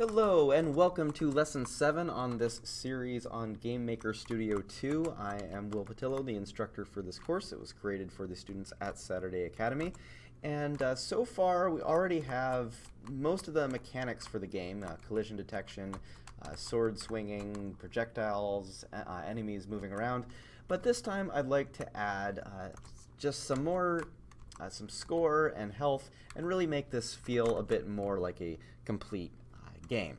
Hello and welcome to Lesson 7 on this series on Game Maker Studio 2. I am Will Patillo, the instructor for this course. It was created for the students at Saturday Academy. And so far we already have most of the mechanics for the game, collision detection, sword swinging, projectiles, enemies moving around. But this time I'd like to add just some more some score and health and really make this feel a bit more like a complete game.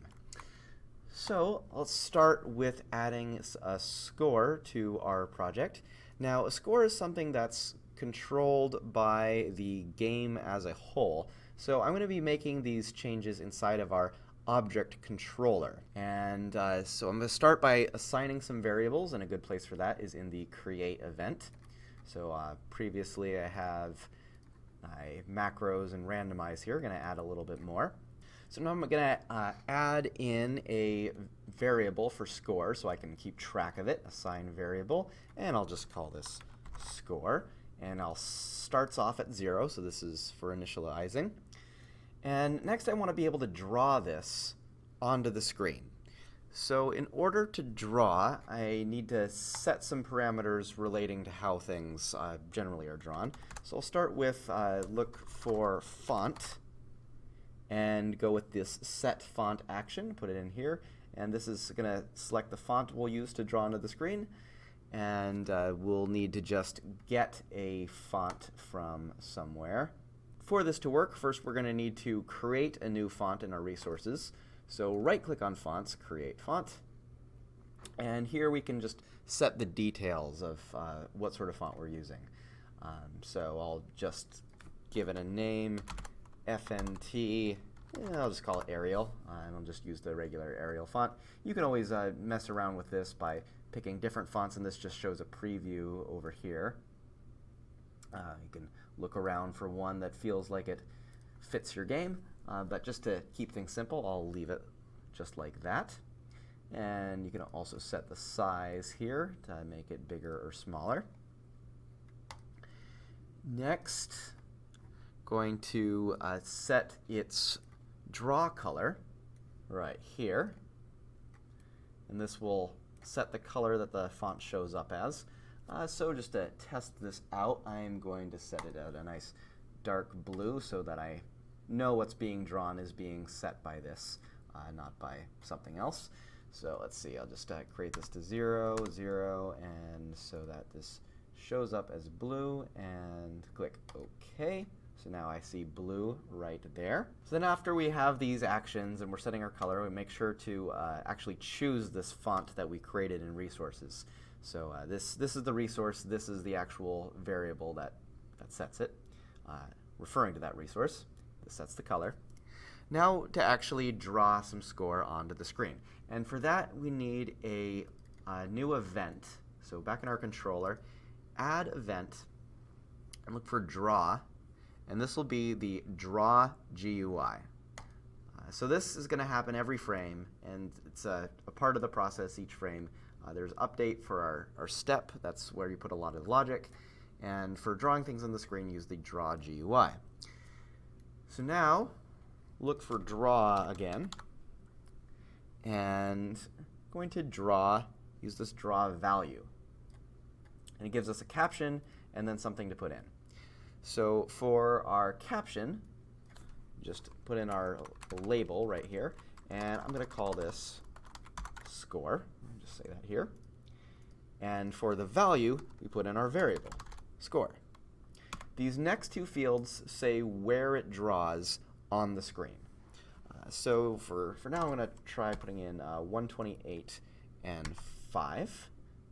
So let's start with adding a score to our project. Now a score is something that's controlled by the game as a whole. So I'm going to be making these changes inside of our object controller. And so I'm going to start by assigning some variables, and a good place for that is in the create event. So previously I have macros and randomize here. I'm going to add a little bit more. So now I'm going to add in a variable for score so I can keep track of it, assign variable, and I'll just call this score. And I'll starts off at 0, so this is for initializing. And next I want to be able to draw this onto the screen. So in order to draw, I need to set some parameters relating to how things generally are drawn. So I'll start with look for font and go with this set font action, put it in here, and this is going to select the font we'll use to draw onto the screen, and we'll need to just get a font from somewhere. For this to work, first we're going to need to create a new font in our resources. So right click on fonts, create font, and here we can just set the details of what sort of font we're using. So I'll just give it a name, FNT, I'll just call it Arial, and I'll just use the regular Arial font. You can always mess around with this by picking different fonts, and this just shows a preview over here. You can look around for one that feels like it fits your game, but just to keep things simple, I'll leave it just like that. And you can also set the size here to make it bigger or smaller. Next, going to set its draw color right here, and this will set the color that the font shows up as. So just to test this out, I'm going to set it at a nice dark blue so that I know what's being drawn is being set by this, not by something else. So let's see, I'll just create this to 0, 0, and so that this shows up as blue, and click OK. So now I see blue right there. So then after we have these actions and we're setting our color, we make sure to actually choose this font that we created in resources. So this is the resource, this is the actual variable that sets it, referring to that resource. This sets the color. Now to actually draw some score onto the screen. And for that we need a new event. So back in our controller, add event, and look for draw, and this will be the draw GUI. So this is going to happen every frame, and it's a part of the process each frame. There's update for our step, that's where you put a lot of logic, and for drawing things on the screen, use the draw GUI. So now, look for draw again, and going to draw, use this draw value. And it gives us a caption and then something to put in. So for our caption, just put in our label right here, and I'm going to call this score. I'll just say that here. And for the value, we put in our variable, score. These next two fields say where it draws on the screen. So for now, I'm going to try putting in 128 and 5.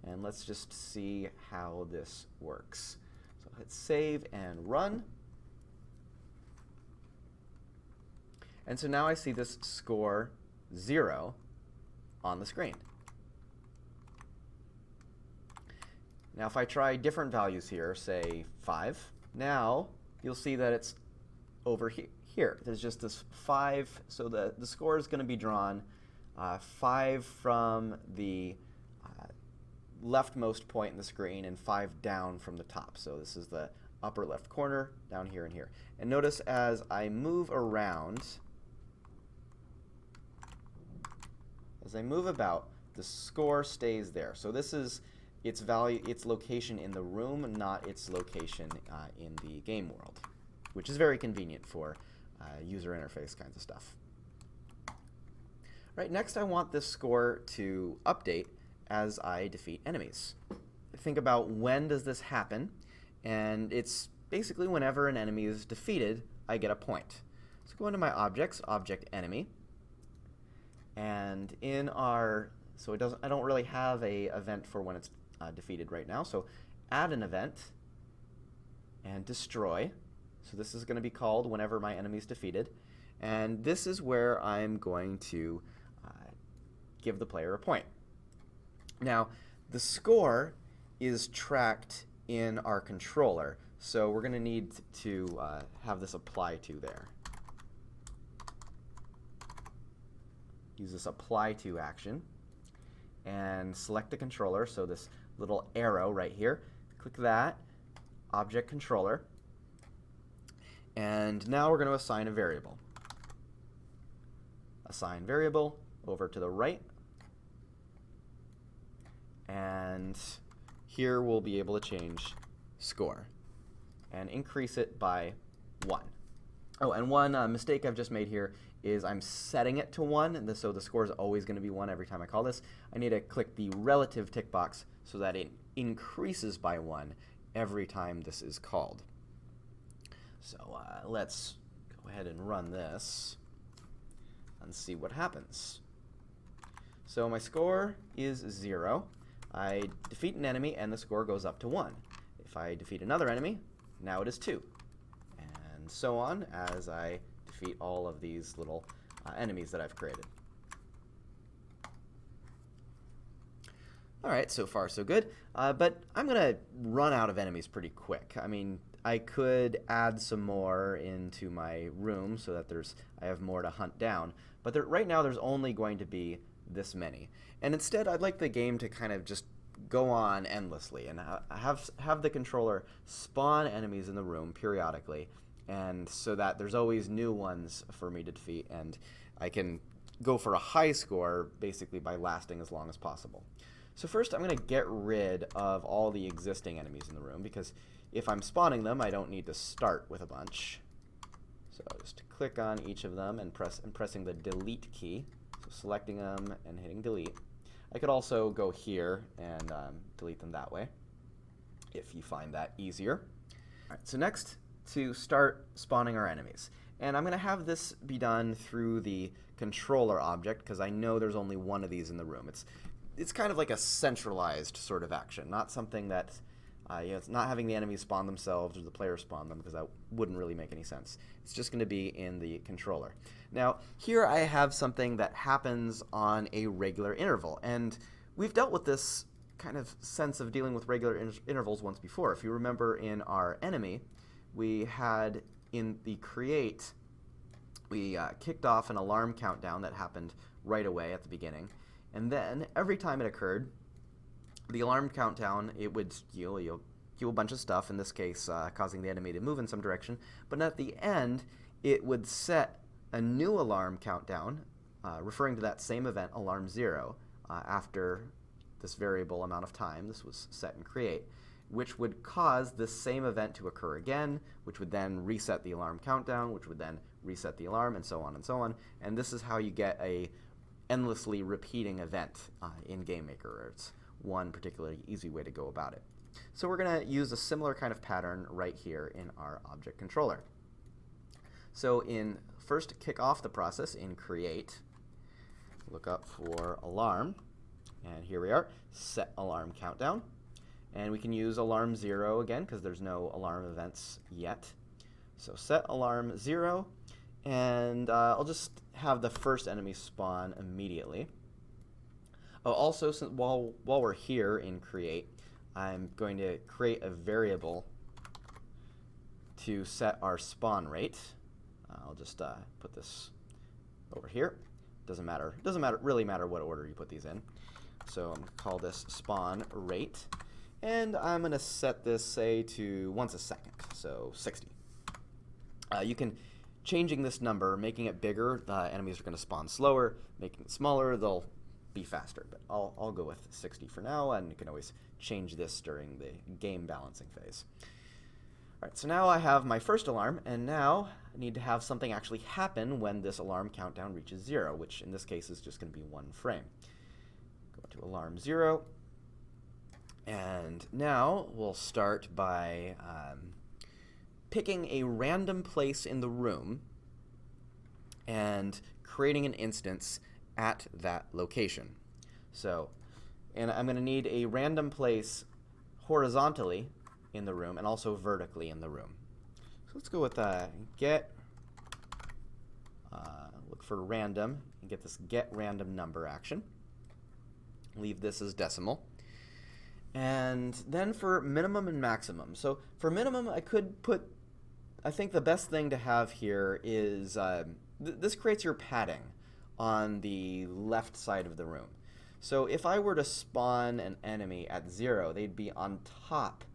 And let's just see how this works. So hit save and run. And so now I see this score 0 on the screen. Now if I try different values here, say 5, now you'll see that it's over here. There's just this 5, so the score is going to be drawn 5 from the leftmost point in the screen and 5 down from the top. So this is the upper left corner, down here and here. And notice as I move around, as I move about, the score stays there. So this is its value, its location in the room, not its location in the game world, which is very convenient for user interface kinds of stuff. Right, next I want this score to update as I defeat enemies. Think about when does this happen, and it's basically whenever an enemy is defeated, I get a point. So go into my objects, object enemy, and in our, so I don't really have a event for when it's defeated right now, so add an event and destroy. So this is going to be called whenever my enemy is defeated, and this is where I'm going to give the player a point. Now, the score is tracked in our controller, so we're going to need to have this apply to there. Use this apply to action and select the controller, so this little arrow right here, click that, object controller, and now we're going to assign a variable. Assign variable over to the right, and here we'll be able to change score and increase it by 1. Oh, and one mistake I've just made here is I'm setting it to 1, and so the score is always going to be 1 every time I call this. I need to click the relative tick box so that it increases by 1 every time this is called. So let's go ahead and run this and see what happens. So my score is 0. I defeat an enemy and the score goes up to 1. If I defeat another enemy, now it is 2. And so on as I defeat all of these little enemies that I've created. Alright, so far so good. But I'm going to run out of enemies pretty quick. I mean, I could add some more into my room so that I have more to hunt down. But right now there's only going to be this many. And instead I'd like the game to kind of just go on endlessly and have the controller spawn enemies in the room periodically, and so that there's always new ones for me to defeat, and I can go for a high score basically by lasting as long as possible. So first I'm going to get rid of all the existing enemies in the room, because if I'm spawning them I don't need to start with a bunch. So just click on each of them and pressing the delete key. So selecting them and hitting delete. I could also go here and delete them that way, if you find that easier. All right, so next, to start spawning our enemies. And I'm going to have this be done through the controller object, because I know there's only one of these in the room. It's kind of like a centralized sort of action, not something that, it's not having the enemies spawn themselves or the player spawn them, because that wouldn't really make any sense. It's just going to be in the controller. Now, here I have something that happens on a regular interval, and we've dealt with this kind of sense of dealing with regular intervals once before. If you remember in our enemy, we had in the create, we kicked off an alarm countdown that happened right away at the beginning, and then every time it occurred, the alarm countdown, it would heal a bunch of stuff, in this case causing the enemy to move in some direction, but at the end it would set a new alarm countdown referring to that same event, alarm 0, after this variable amount of time. This was set in create, which would cause this same event to occur again, which would then reset the alarm countdown, which would then reset the alarm, and so on and so on. And this is how you get a endlessly repeating event in GameMaker. It's one particularly easy way to go about it. So we're going to use a similar kind of pattern right here in our object controller. So first kick off the process in create, look up for alarm, and here we are, set alarm countdown. And we can use alarm 0 again because there's no alarm events yet. So set alarm 0, and I'll just have the first enemy spawn immediately. Oh, also, since while we're here in create, I'm going to create a variable to set our spawn rate. I'll just put this over here. Doesn't really matter what order you put these in. So I'm going to call this spawn rate, and I'm going to set this, say, to once a second, so 60. You can, changing this number, making it bigger, the enemies are going to spawn slower. Making it smaller, they'll be faster, but I'll go with 60 for now, and you can always change this during the game balancing phase. All right, so now I have my first alarm, and now I need to have something actually happen when this alarm countdown reaches 0, which in this case is just going to be 1 frame. Go to alarm 0, and now we'll start by picking a random place in the room and creating an instance at that location. So, and I'm going to need a random place horizontally in the room and also vertically in the room. So let's go with get, look for random, and get this get random number action. Leave this as decimal. And then for minimum and maximum. So for minimum, I could put, I think the best thing to have here is, this creates your padding on the left side of the room. So if I were to spawn an enemy at 0, they'd be on top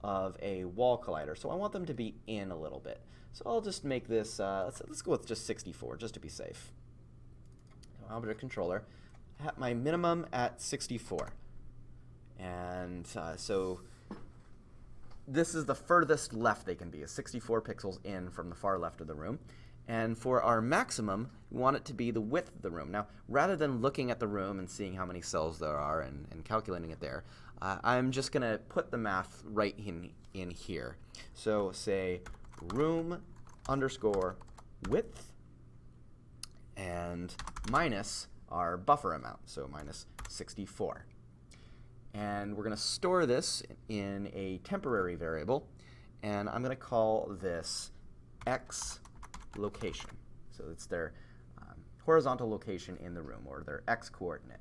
of a wall collider. So I want them to be in a little bit. So I'll just make this, let's go with just 64, just to be safe. Object controller, have my minimum at 64. And so this is the furthest left they can be, is 64 pixels in from the far left of the room. And for our maximum, we want it to be the width of the room. Now, rather than looking at the room and seeing how many cells there are and calculating it there, I'm just going to put the math right in here. So say room underscore width and minus our buffer amount, so minus 64. And we're going to store this in a temporary variable, and I'm going to call this x location. So it's their horizontal location in the room, or their x coordinate.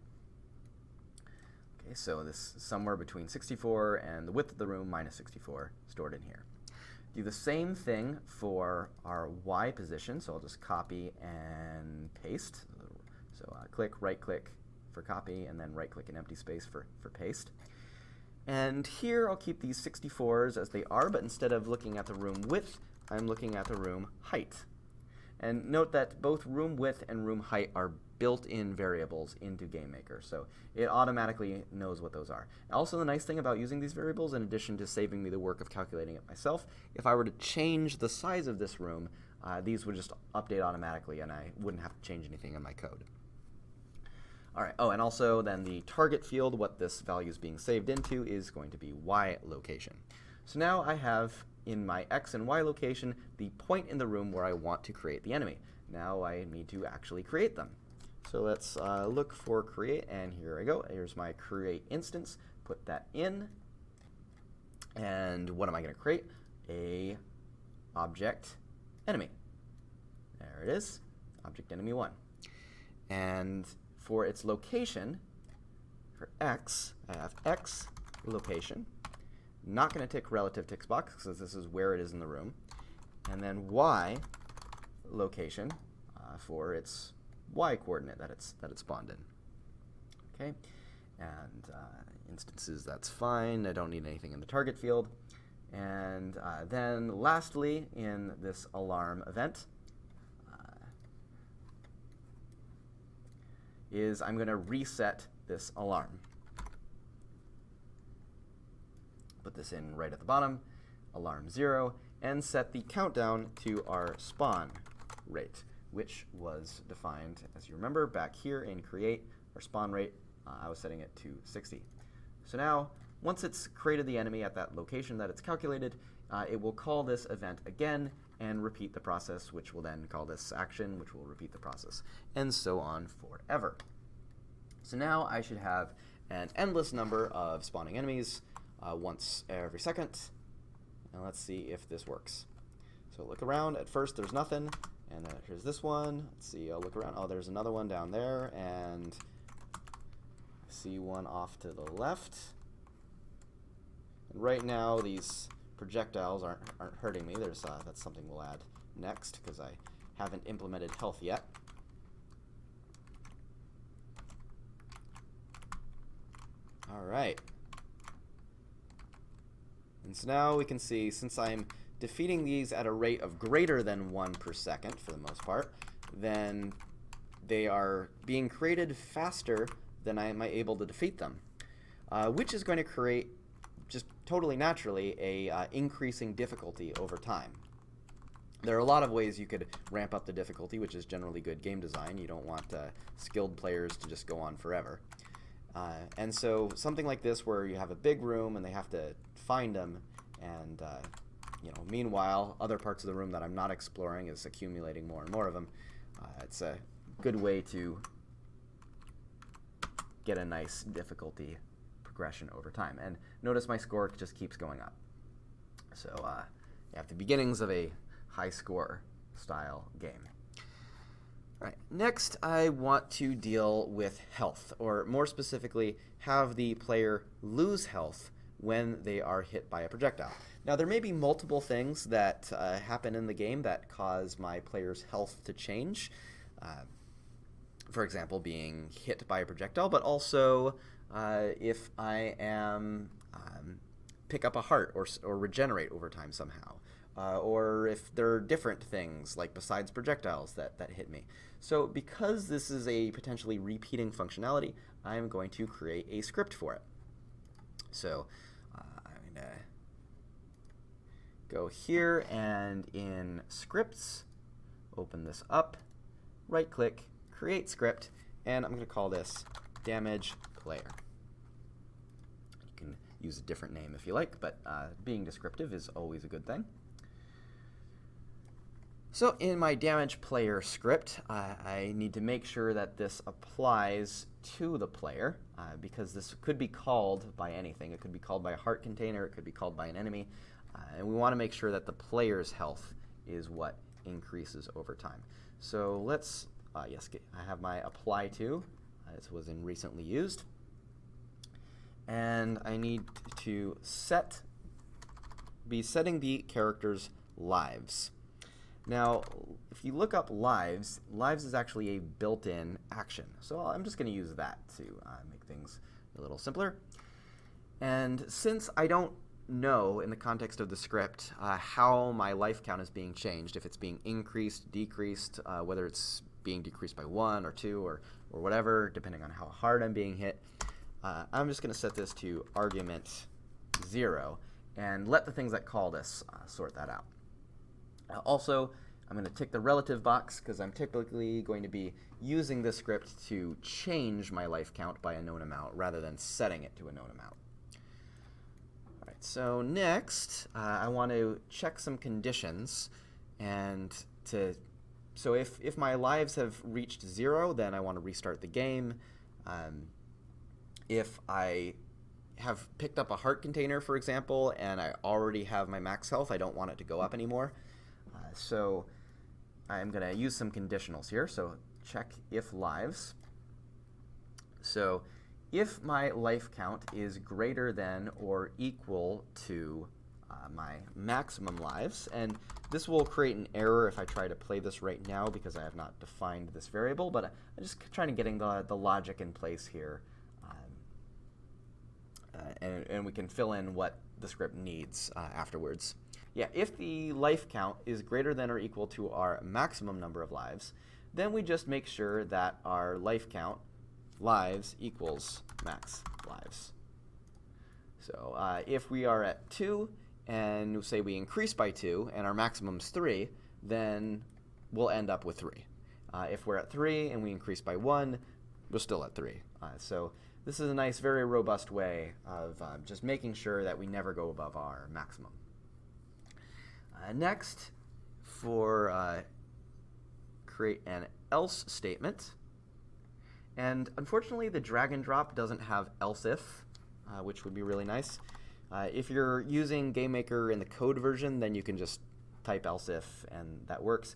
Okay, so this is somewhere between 64 and the width of the room minus 64 stored in here. Do the same thing for our y position, so I'll just copy and paste. So click, right-click for copy, and then right-click an empty space for paste. And here I'll keep these 64s as they are, but instead of looking at the room width, I'm looking at the room height. And note that both room width and room height are built-in variables into GameMaker, so it automatically knows what those are. Also, the nice thing about using these variables, in addition to saving me the work of calculating it myself, if I were to change the size of this room, these would just update automatically, and I wouldn't have to change anything in my code. All right. Oh, and also then the target field, what this value is being saved into, is going to be y location. So now I have in my x and y location the point in the room where I want to create the enemy. Now I need to actually create them. So let's look for create, and here I go. Here's my create instance. Put that in. And what am I going to create? A object enemy. There it is, object enemy 1. And for its location, for x, I have x location. Not going to tick relative ticks box because this is where it is in the room. And then y location for its y coordinate that it spawned in. Okay, and instances, that's fine. I don't need anything in the target field. And then lastly, in this alarm event, is I'm going to reset this alarm. Put this in right at the bottom, alarm 0, and set the countdown to our spawn rate, which was defined, as you remember, back here in create, our spawn rate, I was setting it to 60. So now, once it's created the enemy at that location that it's calculated, it will call this event again and repeat the process, which will then call this action, which will repeat the process, and so on forever. So now I should have an endless number of spawning enemies once every second. And let's see if this works. So look around. At first there's nothing, and then here's this one. Let's see, I'll look around. Oh, there's another one down there, and I see one off to the left. And right now these projectiles aren't hurting me. There's that's something we'll add next because I haven't implemented health yet. All right. And so now we can see, since I'm defeating these at a rate of greater than 1 per second for the most part, then they are being created faster then I am able to defeat them, which is going to create, just totally naturally, a increasing difficulty over time. There are a lot of ways you could ramp up the difficulty, which is generally good game design. You don't want skilled players to just go on forever. And so something like this, where you have a big room and they have to find them, and meanwhile, other parts of the room that I'm not exploring is accumulating more and more of them. It's a good way to get a nice difficulty progression over time. And notice my score just keeps going up. So you have the beginnings of a high score style game. All right, next I want to deal with health, or more specifically, have the player lose health when they are hit by a projectile. Now, there may be multiple things that happen in the game that cause my player's health to change. For example, being hit by a projectile, but also if I am pick up a heart or regenerate over time somehow. Or if there are different things, like besides projectiles, that hit me. So because this is a potentially repeating functionality, I'm going to create a script for it. So I'm going to go here, and in scripts, open this up, right-click, create script, and I'm going to call this damage player. You can use a different name if you like, but being descriptive is always a good thing. So in my damage player script, I need to make sure that this applies to the player, because this could be called by anything. It could be called by a heart container, it could be called by an enemy, and we want to make sure that the player's health is what increases over time. So let's, yes, I have my apply to. This was in recently used. And I need to be setting the character's lives. Now, if you look up lives is actually a built-in action. So I'm just going to use that to make things a little simpler. And since I don't know, in the context of the script, how my life count is being changed, if it's being increased, decreased, whether it's being decreased by 1 or 2 or whatever, depending on how hard I'm being hit, I'm just going to set this to argument 0 and let the things that call this sort that out. Also, I'm going to tick the relative box because I'm typically going to be using this script to change my life count by a known amount rather than setting it to a known amount. All right, so next, I want to check some conditions, and so if my lives have reached 0, then I want to restart the game. If I have picked up a heart container, for example, and I already have my max health, I don't want it to go up anymore. So I'm going to use some conditionals here. So check if lives. So if my life count is greater than or equal to my maximum lives, and this will create an error if I try to play this right now because I have not defined this variable, but I'm just trying to getting the logic in place here, and we can fill in what the script needs afterwards. Yeah, if the life count is greater than or equal to our maximum number of lives, then we just make sure that our life count, lives, equals max lives. So if we are at 2, and say we increase by 2, and our maximum's 3, then we'll end up with 3. If we're at 3 and we increase by 1, we're still at 3. So this is a nice, very robust way of just making sure that we never go above our maximum. Next, for create an else statement. And unfortunately, the drag and drop doesn't have else if, which would be really nice. If you're using GameMaker in the code version, then you can just type else if, and that works.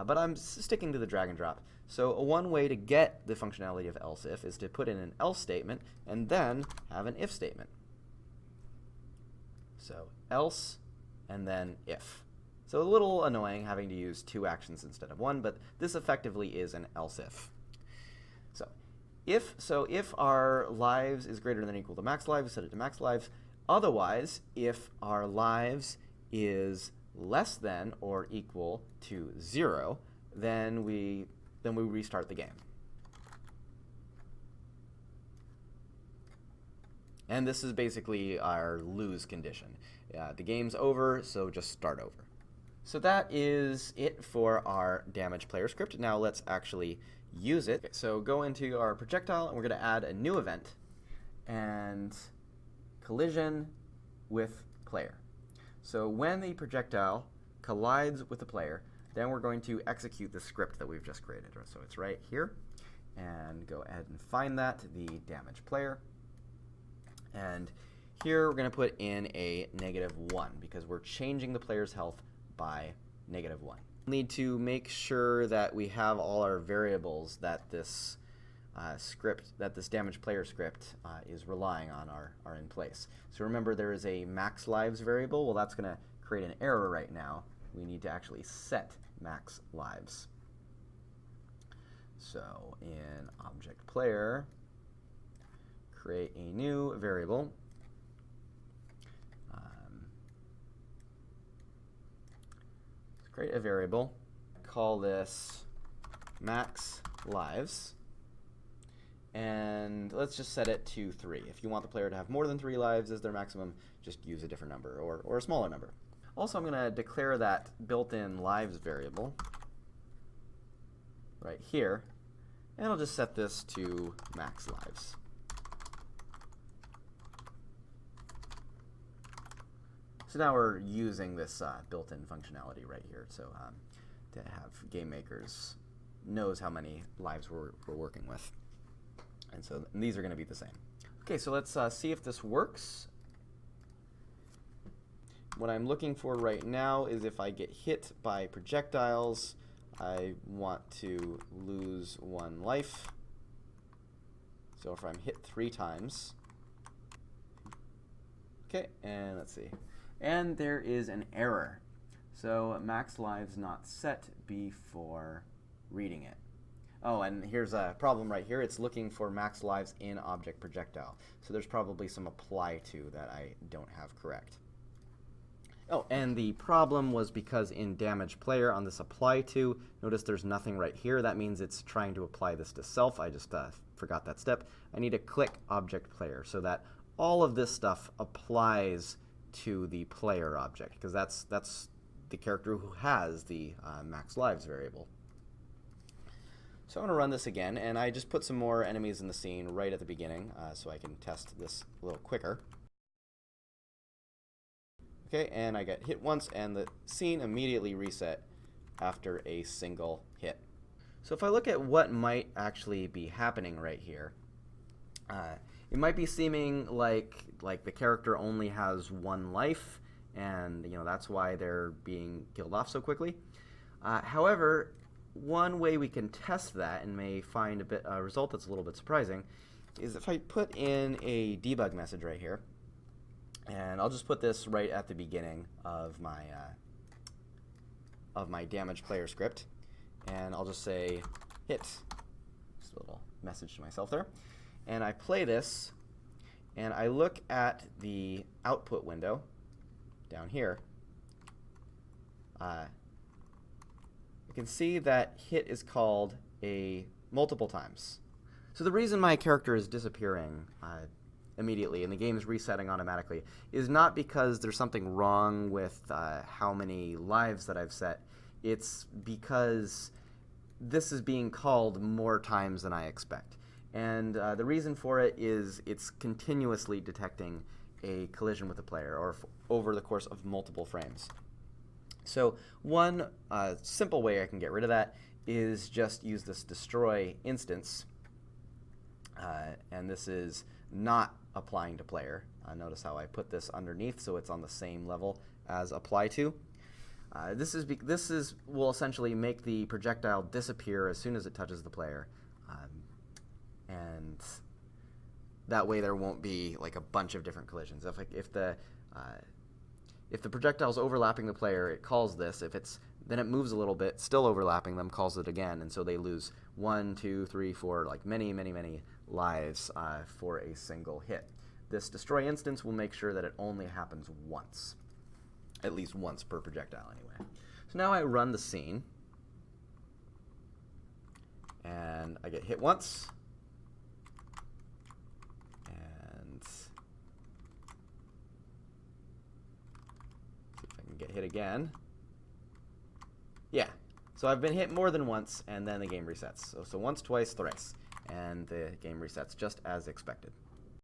But I'm sticking to the drag and drop. So one way to get the functionality of else if is to put in an else statement and then have an if statement. So else and then if. So a little annoying having to use 2 actions instead of 1, but this effectively is an else if. So if our lives is greater than or equal to max lives, set it to max lives. Otherwise, if our lives is less than or equal to 0, then we restart the game. And this is basically our lose condition. The game's over, so just start over. So that is it for our damage player script. Now let's actually use it. So go into our projectile, and we're going to add a new event, and collision with player. So when the projectile collides with the player, then we're going to execute the script that we've just created. So it's right here, and go ahead and find that, the damage player. And here we're going to put in a -1 because we're changing the player's health by -1. We need to make sure that we have all our variables that this this damage player script is relying on are in place. So remember, there is a max lives variable. Well, that's going to create an error right now. We need to actually set max lives. So in object player, create a new variable. Create a variable, call this max lives, and let's just set it to 3. If you want the player to have more than 3 lives as their maximum, just use a different number or a smaller number. Also, I'm going to declare that built-in lives variable right here, and I'll just set this to max lives. So now we're using this built-in functionality right here, so to have GameMakers knows how many lives we're working with. And so these are going to be the same. Okay, so let's see if this works. What I'm looking for right now is if I get hit by projectiles, I want to lose 1 life. So if I'm hit 3 times. Okay, and let's see. And there is an error. So max lives not set before reading it. Oh, and here's a problem right here. It's looking for max lives in object projectile. So there's probably some apply to that I don't have correct. Oh, and the problem was because in damage player on this apply to, notice there's nothing right here. That means it's trying to apply this to self. I just forgot that step. I need to click object player so that all of this stuff applies to the player object, because that's the character who has the max lives variable. So I'm going to run this again, and I just put some more enemies in the scene right at the beginning so I can test this a little quicker. Okay, and I got hit once, and the scene immediately reset after a single hit. So if I look at what might actually be happening right here, it might be seeming like the character only has 1 life, and that's why they're being killed off so quickly. However, one way we can test that and may find a result that's a little bit surprising is if I put in a debug message right here, and I'll just put this right at the beginning of my damage player script, and I'll just say hit. Just a little message to myself there. And I play this, and I look at the output window down here. I can see that hit is called multiple times. So the reason my character is disappearing immediately and the game is resetting automatically is not because there's something wrong with how many lives that I've set. It's because this is being called more times than I expect. And the reason for it is it's continuously detecting a collision with the player or over the course of multiple frames. So one simple way I can get rid of that is just use this destroy instance. And this is not applying to player. Notice how I put this underneath so it's on the same level as apply to. This will essentially make the projectile disappear as soon as it touches the player. And that way there won't be like a bunch of different collisions. If the projectile's overlapping the player, it calls this. Then it moves a little bit, still overlapping them, calls it again, and so they lose 1, 2, 3, 4, like many lives for a single hit. This destroy instance will make sure that it only happens once, at least once per projectile anyway. So now I run the scene, and I get hit once. And hit again. Yeah. So I've been hit more than once, and then the game resets. So once, twice, thrice. And the game resets just as expected.